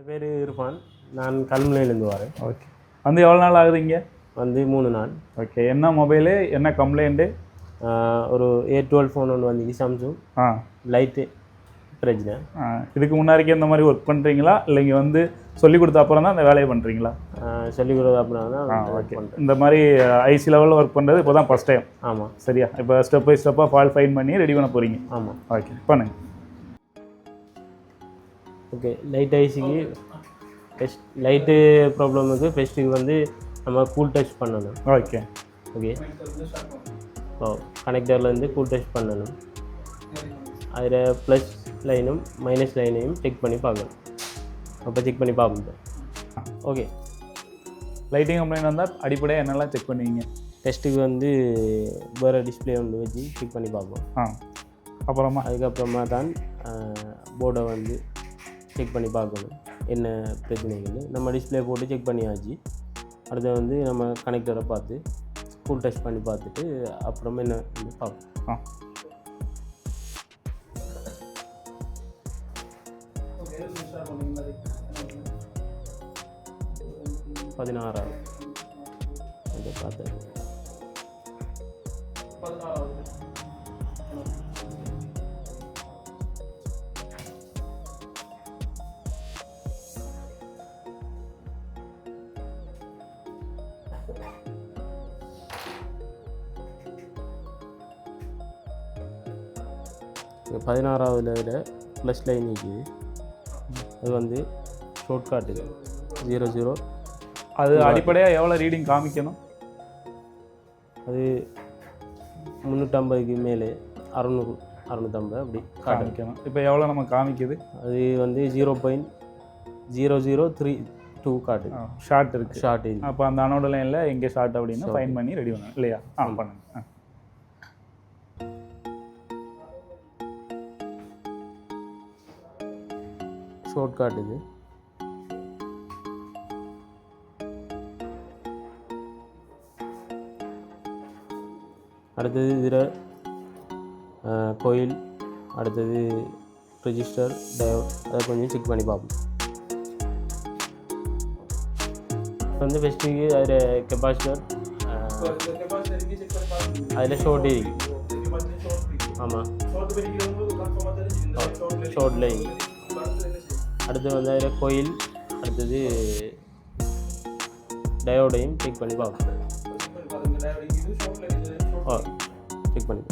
என் பேர் இர்ஃபான். நான் கல்முனையிலேருந்து வரேன். ஓகே. வந்து எவ்வளோ நாள் ஆகுது இங்கே? வந்து 3 நாள். ஓகே. என்ன மொபைலு, என்ன கம்ப்ளைண்ட்டு? ஒரு A12 ஃபோன் ஒன்று வந்துச்சு, சாம்சங். லைட்டு பிரச்சனை. இதுக்கு முன்னாடிக்கே இந்த மாதிரி ஒர்க் பண்ணுறீங்களா, இல்லை இங்கே வந்து சொல்லிக் கொடுத்த அப்புறம் தான் அந்த வேலையை பண்ணுறீங்களா? சொல்லிக் கொடுத்த அப்புறம் தான். ஓகே. இந்த மாதிரி ஐசி லெவலில் ஒர்க் பண்ணுறது இப்போ தான் ஃபஸ்ட் டைம்? ஆமாம். சரியா? இப்போ ஸ்டெப் பை ஸ்டெப்பாக ஃபால்ட் ஃபைன் பண்ணி ரெடி பண்ண போகிறீங்க? ஆமாம். ஓகே, பண்ணுங்க. ஓகே. லைட் ஐசிக்கு லைட்டு ப்ராப்ளமுக்கு ஃபஸ்ட்டுக்கு வந்து நம்ம கூல் டச் பண்ணணும். ஓகே. ஓகே. கனெக்டர்லேருந்து கூல் டச் பண்ணணும். அதில் ப்ளஸ் லைனும் மைனஸ் லைனையும் செக் பண்ணி பார்க்கணும். அப்போ செக் பண்ணி பார்ப்போம். ஓகே. லைட்டிங் கம்ப்ளைண்ட் வந்தால் அடிப்படையாக என்னெல்லாம் செக் பண்ணுவீங்க? டெஸ்ட்டுக்கு வந்து வேறு டிஸ்பிளே ஒன்று வச்சு செக் பண்ணி பார்ப்போம். அப்புறமா அதுக்கப்புறமா தான் போர்டை வந்து செக் பண்ணி பார்க்கணும் என்ன பிரச்சனைகள். நம்ம டிஸ்பிளே போட்டு செக் பண்ணியாச்சு. அடுத்து வந்து நம்ம கனெக்டரை பார்த்து கூல் டச் பண்ணி பார்த்துட்டு அப்புறமா என்ன பார்ப்போம். 16 அதை பார்த்து இங்கே 16ஆவதுல ப்ளஸ் லைன் இருக்குது. அது வந்து ஷார்ட் காட்டு 00. அது அடிப்படையாக எவ்வளோ ரீடிங் காமிக்கணும்? அது 350க்கு மேலே 600 650 அப்படி காமிக்கணும். இப்போ எவ்வளோ நம்ம காமிக்குது? அது வந்து 0.0032 காட்டு. ஷார்ட் இருக்குது. ஷார்ட் இது. அப்போ அந்த அனோட லைனில் எங்கே ஷார்ட் அப்படின்னு ஃபைன் பண்ணி ரெடி பண்ணணும் இல்லையா? பண்ணுங்க. ஷார்ட் காட்டுது. அடுத்தது இதில் கோயில், அடுத்தது ரெஜிஸ்டர், டயோட், அதை கொஞ்சம் செக் பண்ணி பார்ப்போம். இப்போ வந்து ஃபஸ்ட்டுக்கு அதில் கெப்பாசிட்டர், அதில் ஷார்ட் இருக்கு. ஆமாம், ஷார்ட் லைன். அடுத்து வந்து அதில் கோயில், அடுத்தது டயோடையும் செக் பண்ணி பார்ப்போம். செக் பண்ணி